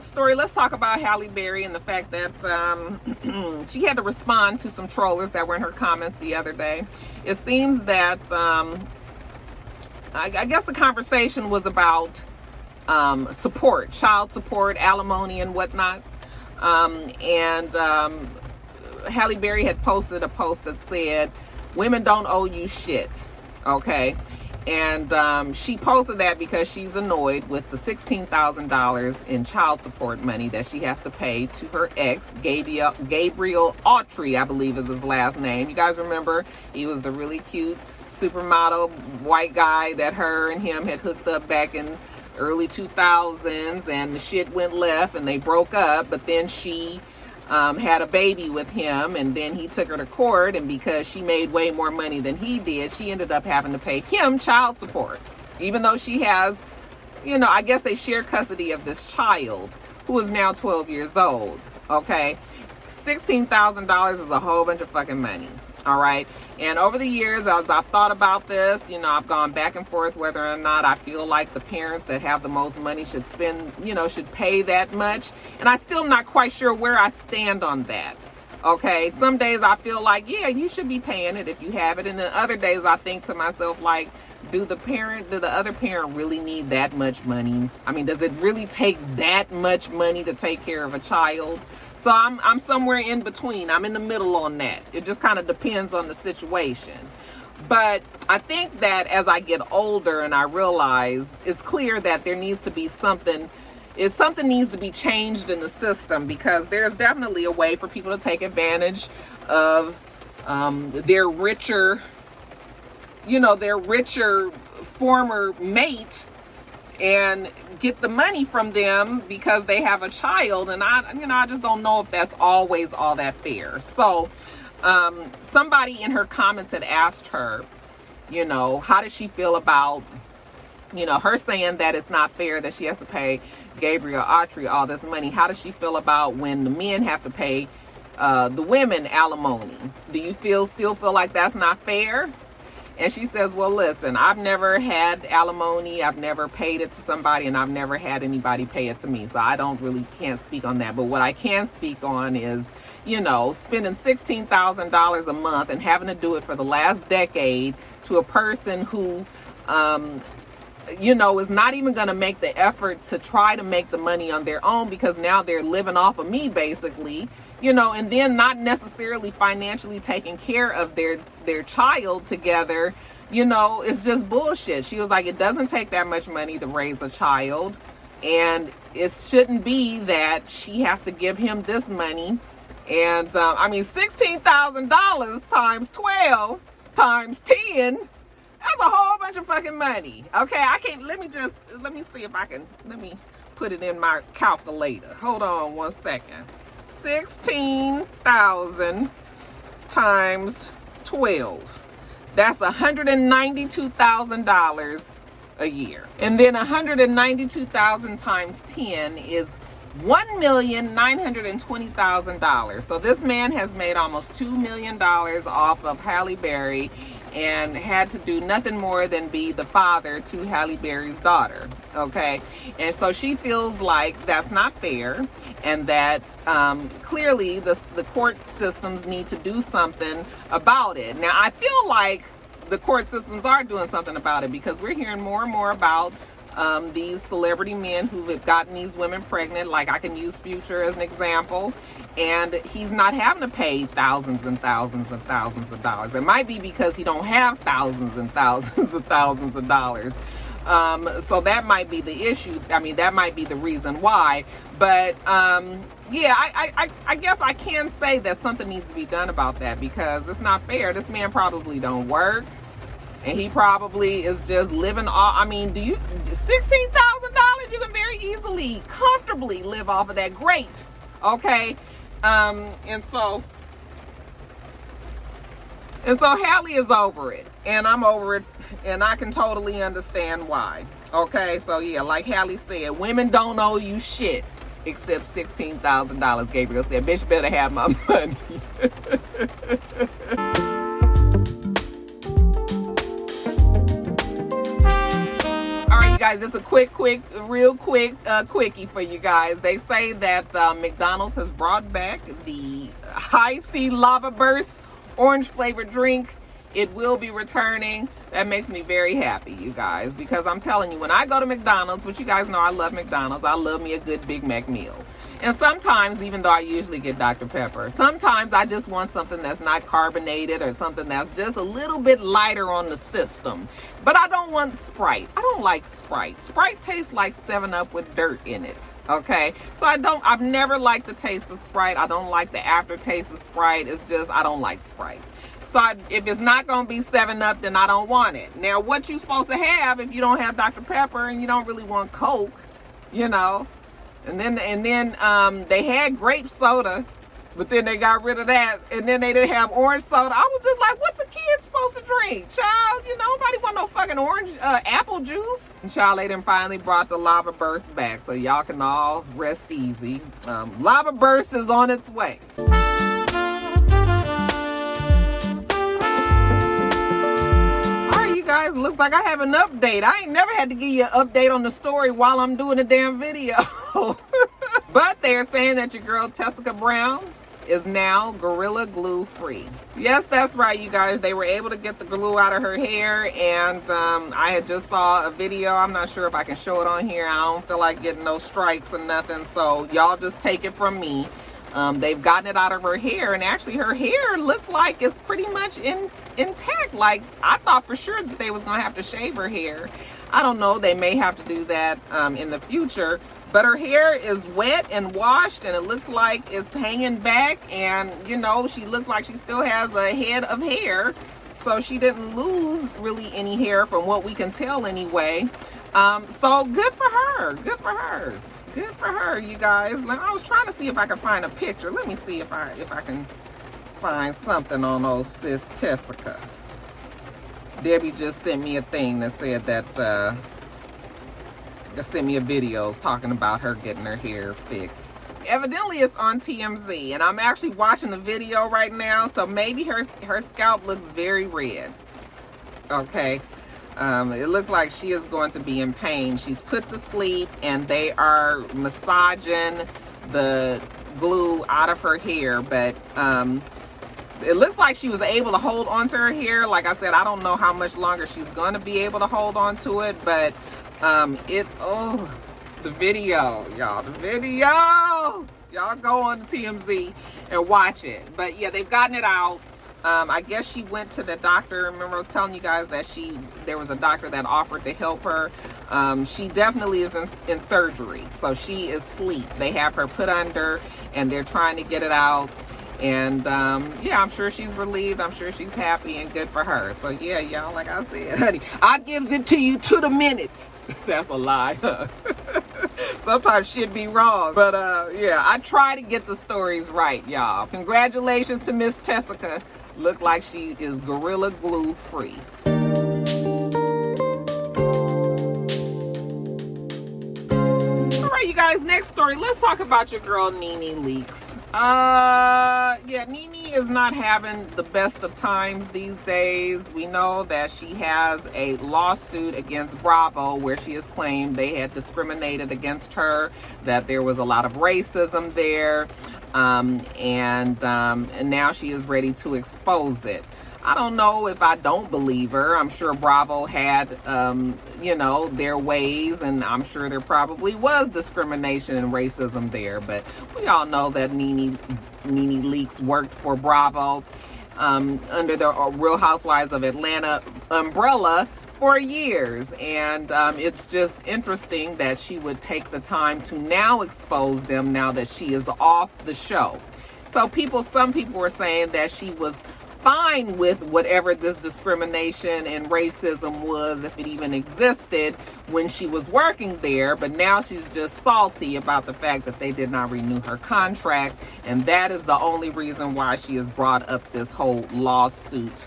next story, let's talk about HalleBerry and the fact that she had to respond to some trollers that were in her comments the other day. It seems that, I guess the conversation was about support, child support, alimony, and whatnots. HalleBerry had posted a post that said, "Women don't owe you shit." Okay. And she posted that because she's annoyed with the $16,000 in child support money that she has to pay to her ex, Gabriel Autry, I believe is his last name. You guys remember? He was the really cute supermodel white guy that her and him had hooked up back in early 2000s, and the shit went left and they broke up, but then she had a baby with him, and then he took her to court, and because she made way more money than he did, she ended up having to pay him child support, even though she has, I guess they share custody of this child who is now 12 years old. Okay, $16,000 is a whole bunch of fucking money. All right. And over the years, as I've thought about this, I've gone back and forth whether or not I feel like the parents that have the most money should spend, should pay that much. And I still am not quite sure where I stand on that. Okay. Some days I feel like, yeah, you should be paying it if you have it. And then other days I think to myself, like, do the other parent really need that much money? I mean, does it really take that much money to take care of a child? So I'm somewhere in between. I'm in the middle on that. It just kind of depends on the situation. But I think that as I get older and I realize it's clear that there needs to be something needs to be changed in the system, because there's definitely a way for people to take advantage of their richer former mate and get the money from them because they have a child. And I just don't know if that's always all that fair. So somebody in her comments had asked her, how does she feel about, her saying that it's not fair that she has to pay Gabriel Autry all this money. How does she feel about when the men have to pay the women alimony? Do you still feel like that's not fair? And she says, well, listen, I've never had alimony. I've never paid it to somebody, and I've never had anybody pay it to me. So I can't speak on that. But what I can speak on is, spending $16,000 a month and having to do it for the last decade to a person who, is not even going to make the effort to try to make the money on their own, because now they're living off of me, basically. And then not necessarily financially taking care of their child together, it's just bullshit. She was like, it doesn't take that much money to raise a child, and it shouldn't be that she has to give him this money. And $16,000 times 12 times 10, that's a whole bunch of fucking money. Okay, let me see if I can, let me put it in my calculator. Hold on one second. 16,000 times 12. That's $192,000 a year. And then 192,000 times 10 is $1,920,000. So this man has made almost $2 million off of HalleBerry and had to do nothing more than be the father to HalleBerry's daughter. Okay. And so she feels like that's not fair, and that clearly the court systems need to do something about it. Now, I feel like the court systems are doing something about it, because we're hearing more and more about these celebrity men who have gotten these women pregnant. Like, I can use Future as an example, and he's not having to pay thousands and thousands and thousands of dollars. It might be because he don't have thousands and thousands and thousands of dollars. So that might be the issue. I mean, that might be the reason why. But yeah, I guess I can say that something needs to be done about that, because it's not fair. This man probably don't work, and he probably is just living off. I mean, $16,000? You can very easily, comfortably live off of that. Great. Okay. And so Halle is over it, and I'm over it, and I can totally understand why. Okay. So yeah, like Halle said, women don't owe you shit except $16,000. Gabriel said, bitch better have my money. guys, just a real quick quickie for you guys. They say that McDonald's has brought back the High C Lava Burst orange flavored drink. It will be returning. That makes me very happy, you guys, because I'm telling you, when I go to McDonald's, which you guys know I love McDonald's, I love me a good Big Mac meal. And sometimes, even though I usually get Dr. Pepper, sometimes I just want something that's not carbonated or something that's just a little bit lighter on the system. But I don't want Sprite. I don't like Sprite. Sprite tastes like 7-Up with dirt in it, okay? So I've never liked the taste of Sprite. I don't like the aftertaste of Sprite. It's just, I don't like Sprite. So if it's not going to be 7-Up, then I don't want it. Now, what you supposed to have if you don't have Dr. Pepper and you don't really want Coke, you know? And then they had grape soda, but then they got rid of that. And then they didn't have orange soda. I was just like, what the kids supposed to drink? Child, you know, nobody want no fucking orange apple juice. And child, they done finally brought the Lava Burst back. So y'all can all rest easy. Lava Burst is on its way. Guys, looks like I have an update. I ain't never had to give you an update on the story while I'm doing a damn video. But they're saying that your girl Tessica Brown is now Gorilla Glue free. Yes, that's right, you guys. They were able to get the glue out of her hair, and I had just saw a video. I'm not sure if I can show it on here. I don't feel like getting no strikes or nothing, so y'all just take it from me. They've gotten it out of her hair, and actually her hair looks like it's pretty much intact. Like, I thought for sure that they was gonna have to shave her hair. I don't know, they may have to do that in the future, but her hair is wet and washed, and it looks like it's hanging back, and you know, she looks like she still has a head of hair, so she didn't lose really any hair from what we can tell anyway. So good for her, good for her. Good for her, you guys. I was trying to see if I could find a picture. Let me see if I can find something on old sis Tessica. Debbie just sent me a thing that said that sent me a video talking about her getting her hair fixed. Evidently it's on TMZ, and I'm actually watching the video right now, so maybe her scalp looks very red. Okay. It looks like she is going to be in pain. She's put to sleep, and they are massaging the glue out of her hair, but it looks like she was able to hold onto her hair. Like I said, I don't know how much longer she's going to be able to hold on to it, but the video, y'all, the video. Y'all go on the TMZ and watch it. But yeah, they've gotten it out. I guess she went to the doctor. Remember I was telling you guys that there was a doctor that offered to help her. She definitely is in surgery, so she is asleep. They have her put under, and they're trying to get it out. And yeah, I'm sure she's relieved. I'm sure she's happy, and good for her. So yeah, y'all, like I said, honey, I gives it to you to the minute. That's a lie, huh? Sometimes shit be wrong. But yeah, I try to get the stories right, y'all. Congratulations to Miss Tessica. Look like she is Gorilla Glue free. Alright, you guys, next story. Let's talk about your girl Nene Leakes. Yeah, Nene is not having the best of times these days. We know that she has a lawsuit against Bravo where she has claimed they had discriminated against her, that there was a lot of racism there, and now she is ready to expose it. I don't know if I don't believe her. I'm sure Bravo had, you know, their ways, and I'm sure there probably was discrimination and racism there. But we all know that Nene Leakes worked for Bravo under the Real Housewives of Atlanta umbrella for years. And it's just interesting that she would take the time to now expose them now that she is off the show. So some people were saying that she was fine with whatever this discrimination and racism was, if it even existed, when she was working there, but now she's just salty about the fact that they did not renew her contract, and that is the only reason why she has brought up this whole lawsuit,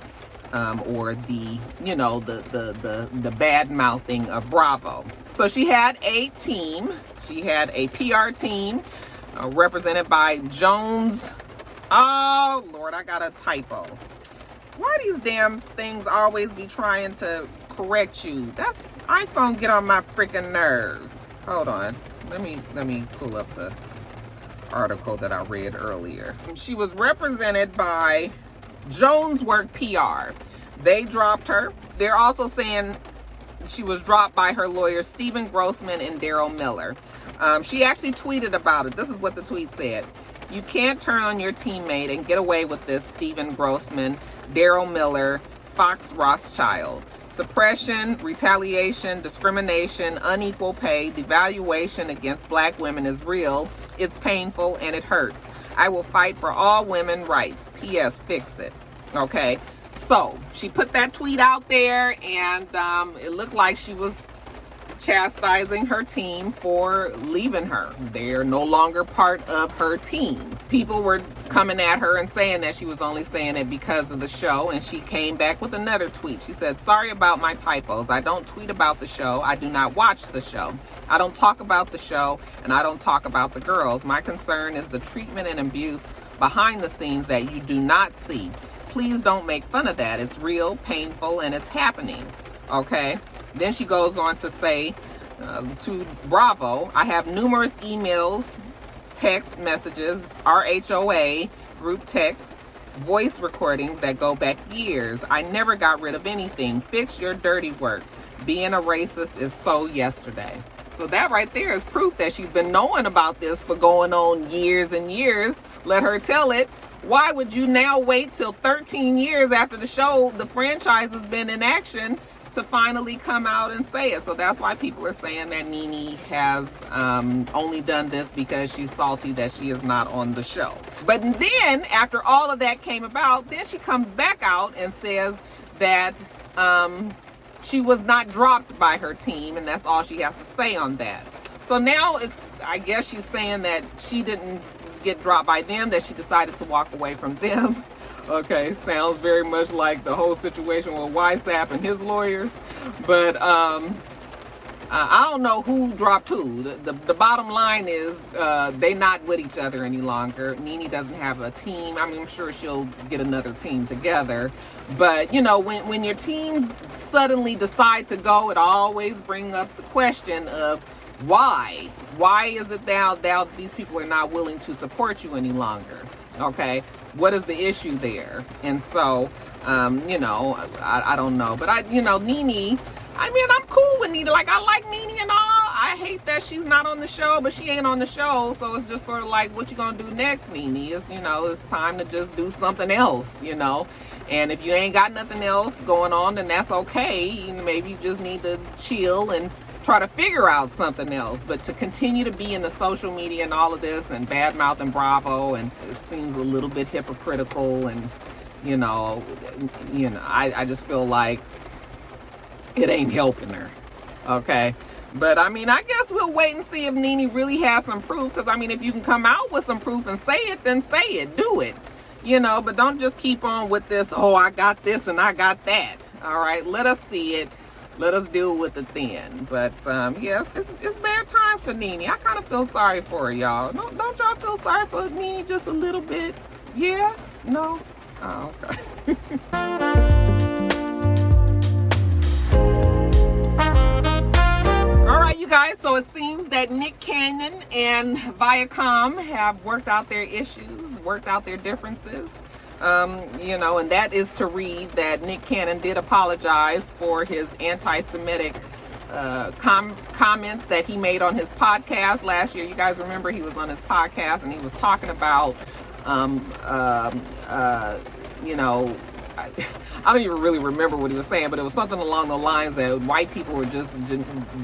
or the, you know, the bad mouthing of Bravo. So she had a team. She had a PR team represented by Jones. Oh, Lord, I got a typo. Why these damn things always be trying to correct you? iPhone get on my freaking nerves. Hold on. Let me pull up the article that I read earlier. She was represented by Joneswork PR. They dropped her. They're also saying she was dropped by her lawyers Stephen Grossman and Daryl Miller. She actually tweeted about it. This is what the tweet said. You can't turn on your teammate and get away with this, Stephen Grossman, Daryl Miller, Fox Rothschild. Suppression, retaliation, discrimination, unequal pay, devaluation against black women is real. It's painful and it hurts. I will fight for all women rights. P.S. Fix it. Okay. So she put that tweet out there, and it looked like she was chastising her team for leaving her. They're no longer part of her team. People were coming at her and saying that she was only saying it because of the show, and she came back with another tweet. She said, sorry about my typos. I don't tweet about the show. I do not watch the show. I don't talk about the show, and I don't talk about the girls. My concern is the treatment and abuse behind the scenes that you do not see. Please don't make fun of that. It's real, painful, and it's happening. Okay? Then she goes on to say to Bravo, I have numerous emails, text messages, RHOA, group text, voice recordings that go back years. I never got rid of anything. Fix your dirty work. Being a racist is so yesterday. So that right there is proof that she's been knowing about this for going on years and years. Let her tell it. Why would you now wait till 13 years after the show, the franchise has been in action, to finally come out and say it? So that's why people are saying that Nene has only done this because she's salty that she is not on the show. But then after all of that came about, then she comes back out and says that she was not dropped by her team, and that's all she has to say on that. So now I guess she's saying that she didn't get dropped by them, that she decided to walk away from them. Okay, sounds very much like the whole situation with Weissap and his lawyers. But I don't know who dropped who. The bottom line is they not with each other any longer. Nene doesn't have a team. I mean, I'm sure she'll get another team together. But, you know, when your teams suddenly decide to go, it always brings up the question of why? Why is it now these people are not willing to support you any longer? Okay, what is the issue there? And so, you know, I don't know. But Nene, I mean, I'm cool with Nene. Like, I like Nene and all. I hate that she's not on the show, but she ain't on the show. So it's just sort of like, what you gonna do next, Nene? It's, you know, it's time to just do something else, you know. And if you ain't got nothing else going on, then that's okay. Maybe you just need to chill and try to figure out something else. But to continue to be in the social media and all of this and badmouth and Bravo, and it seems a little bit hypocritical, and you know, I just feel like it ain't helping her. Okay, but I mean, I guess we'll wait and see if Nene really has some proof. Because I mean, if you can come out with some proof and say it, then say it, do it. You know, but don't just keep on with this, oh, I got this and I got that. All right, let us see it. Let us deal with it then. But yes, it's bad time for Nene. I kind of feel sorry for her, y'all. Don't y'all feel sorry for Nene just a little bit? Yeah? No? Oh, okay. All right, you guys. So it seems that NickCannon and Viacom have worked out their issues, worked out their differences. You know, and that is to read that NickCannon did apologize for his anti-Semitic comments that he made on his podcast last year. You guys remember he was on his podcast and he was talking about, you know, I don't even really remember what he was saying, but it was something along the lines that white people were just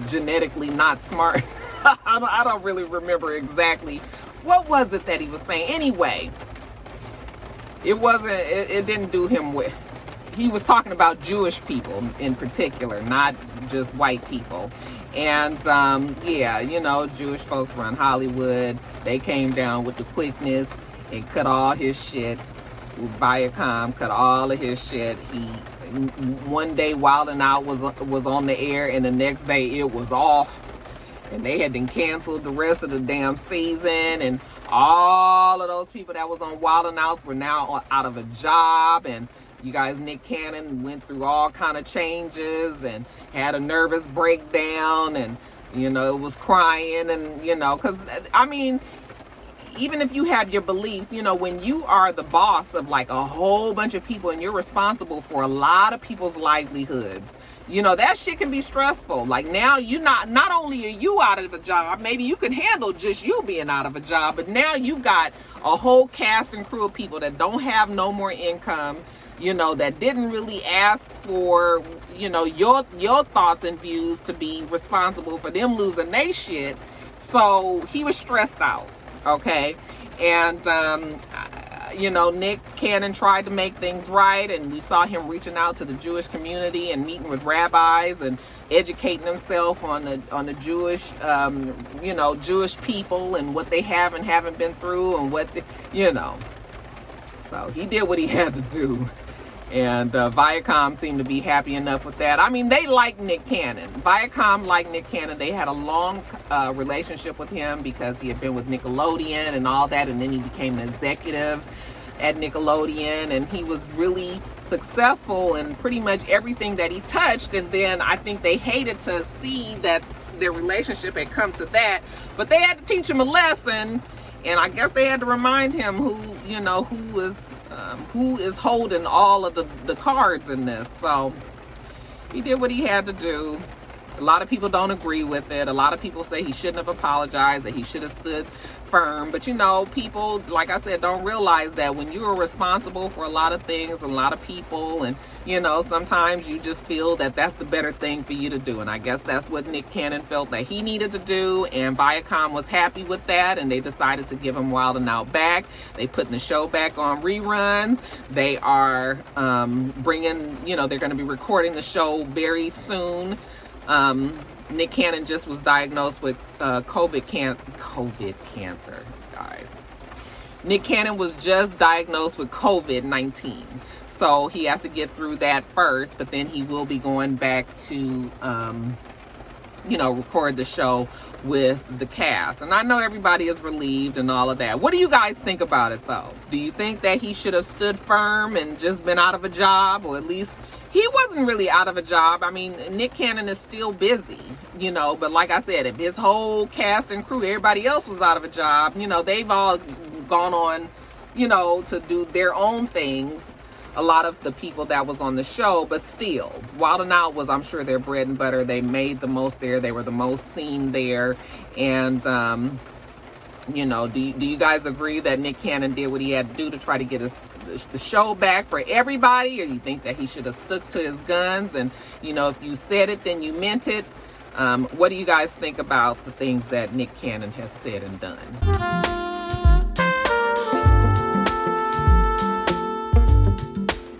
genetically not smart. I don't really remember exactly what was it that he was saying. Anyway, it didn't do him with. He was talking about Jewish people in particular, not just white people. And yeah, you know, Jewish folks run Hollywood. They came down with the quickness and cut all his shit. Viacom cut all of his shit. He one day Wild 'N Out was on the air, and the next day it was off, and they had been canceled the rest of the damn season, and all of those people that was on Wild 'N Outs were now out of a job, and You guys, NickCannon went through all kind of changes and had a nervous breakdown, and, you know, it was crying, and, you know, because, I mean, even if you have your beliefs, you know, when you are the boss of like a whole bunch of people and you're responsible for a lot of people's livelihoods, you know, that shit can be stressful. Like now you not only are you out of a job, maybe you can handle just you being out of a job, but now you've got a whole cast and crew of people that don't have no more income, you know, that didn't really ask for, you know, your thoughts and views to be responsible for them losing their shit. So he was stressed out. Okay, and you know, NickCannon tried to make things right, and we saw him reaching out to the Jewish community and meeting with rabbis and educating himself on the Jewish, you know, Jewish people and what they have and haven't been through, and what you know. So he did what he had to do. And Viacom seemed to be happy enough with that. I mean, they like NickCannon. Viacom liked NickCannon. They had a long relationship with him because he had been with Nickelodeon and all that, and then he became an executive at Nickelodeon, and he was really successful in pretty much everything that he touched. And then I think they hated to see that their relationship had come to that, but they had to teach him a lesson, and I guess they had to remind him who is holding all of the cards in this. So he did what he had to do. A lot of people don't agree with it. A lot of people say he shouldn't have apologized, that he should have stood firm. But you know, people, like I said, don't realize that when you are responsible for a lot of things, a lot of people, and you know, sometimes you just feel that that's the better thing for you to do. And I guess that's what NickCannon felt that he needed to do, and Viacom was happy with that, and they decided to give him Wild 'N Out back. They putting the show back on reruns. They are bringing, you know, they're going to be recording the show very soon. NickCannon just was diagnosed with COVID cancer, guys. NickCannon was just diagnosed with COVID-19. So he has to get through that first, but then he will be going back to, you know, record the show with the cast. And I know everybody is relieved and all of that. What do you guys think about it, though? Do you think that he should have stood firm and just been out of a job, or at least... He wasn't really out of a job. I mean, NickCannon is still busy, you know, but like I said, if his whole cast and crew, everybody else was out of a job, you know, they've all gone on, you know, to do their own things. A lot of the people that was on the show, but still, Wild 'N Out was, I'm sure, their bread and butter. They made the most there. They were the most seen there. And, you know, do you guys agree that NickCannon did what he had to do to try to get the show back for everybody, or you think that he should have stuck to his guns, and you know, if you said it then you meant it? What do you guys think about the things that NickCannon has said and done?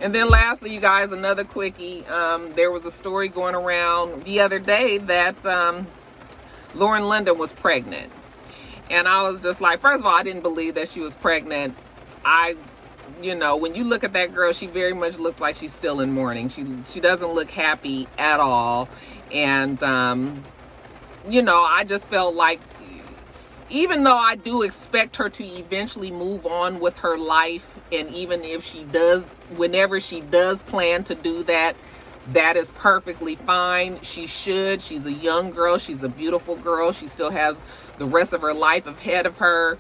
And then lastly, you guys, another quickie. There was a story going around the other day that LaurenLondon was pregnant, and I was just like, first of all, I didn't believe that she was pregnant. You know, when you look at that girl, she very much looks like she's still in mourning. She doesn't look happy at all. And, you know, I just felt like, even though I do expect her to eventually move on with her life, and even if she does, whenever she does plan to do that, that is perfectly fine. She should. She's a young girl. She's a beautiful girl. She still has the rest of her life ahead of her.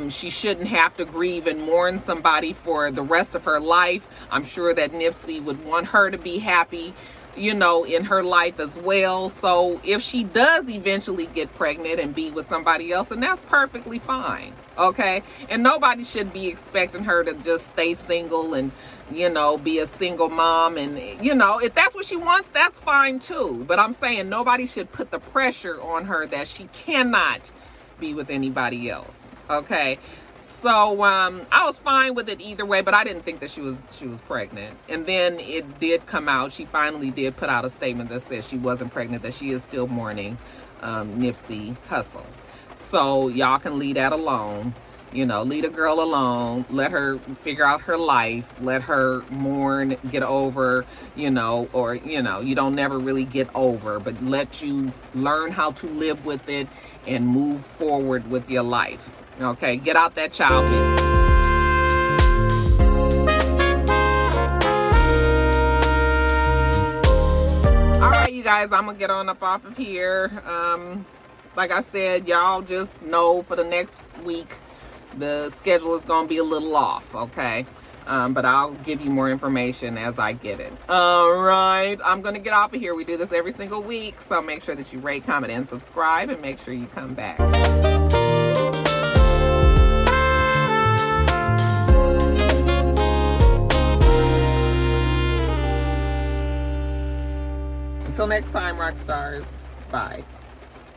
She shouldn't have to grieve and mourn somebody for the rest of her life. I'm sure that Nipsey would want her to be happy, you know, in her life as well. So if she does eventually get pregnant and be with somebody else, and that's perfectly fine, okay? And nobody should be expecting her to just stay single and, you know, be a single mom. And, you know, if that's what she wants, that's fine too. But I'm saying nobody should put the pressure on her that she cannot be with anybody else. Okay, so I was fine with it either way, but I didn't think that she was pregnant. And then it did come out. She finally did put out a statement that says she wasn't pregnant, that she is still mourning Nipsey Hussle. So y'all can leave that alone. You know, leave a girl alone. Let her figure out her life. Let her mourn, get over, you know, or, you know, you don't never really get over, but let you learn how to live with it and move forward with your life. Okay, get out that child business. guys, I'm gonna get on up off of here. Like I said, y'all just know for the next week the schedule is gonna be a little off, okay? But I'll give you more information as I get it. All right, I'm gonna get off of here. We do this every single week, so make sure that you rate, comment, and subscribe, and make sure you come back. Until next time, rock stars. Bye.